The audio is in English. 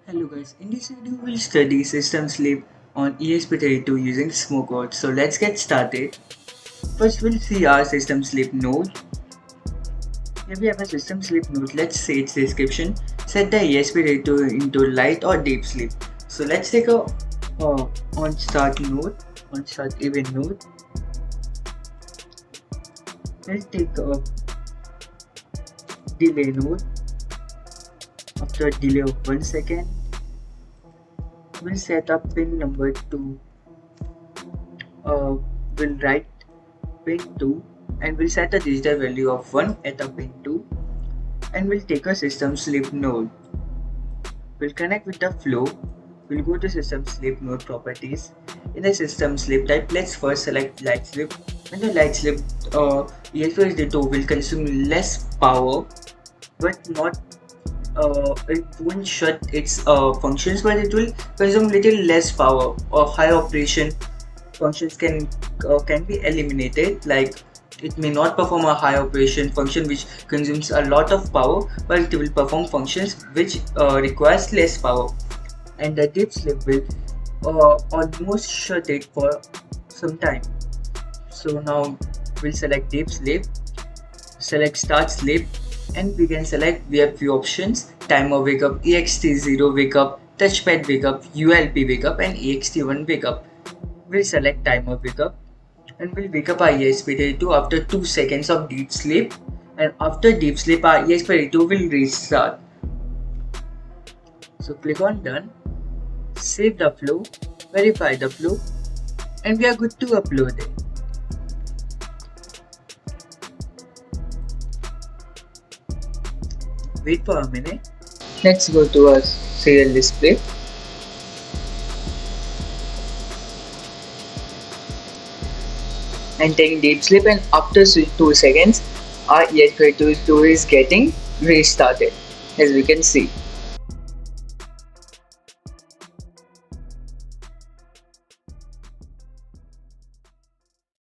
Hello guys, in this video we'll study system sleep on ESP32 using Smowcode. So let's get started. First we'll see our system sleep node. Here we have a system sleep node. Let's say its description. Set the ESP32 into light or deep sleep. So let's take a on start node, on start event node. Let's take a delay node. After a delay of 1 second, we'll set up pin number 2. We'll write pin 2 and we'll set a digital value of 1 at a pin 2, and we'll take a system sleep node. We'll connect with the flow. We'll go to system sleep node properties. In the system sleep type, let's first select light sleep. When the light sleep ESP32 will consume less power but not it won't shut its functions, but it will consume little less power, or high operation functions can be eliminated. Like it may not perform a high operation function which consumes a lot of power, but it will perform functions which requires less power. And the deep sleep will almost shut it for some time. So now we'll select deep sleep, select start sleep, and we can select, we have few options: timer wake up, ext0 wake up, touchpad wake up, ulp wake up, and ext1 wake up. We'll select timer wake up and we'll wake up our ESP32 after 2 seconds of deep sleep, and after deep sleep our ESP32 will restart. So click on done, save the flow, verify the flow, and we are good to upload it. Wait for a minute. Let's go to our serial display. And taking deep sleep, and after 2 seconds our ESP32 is getting restarted, as we can see.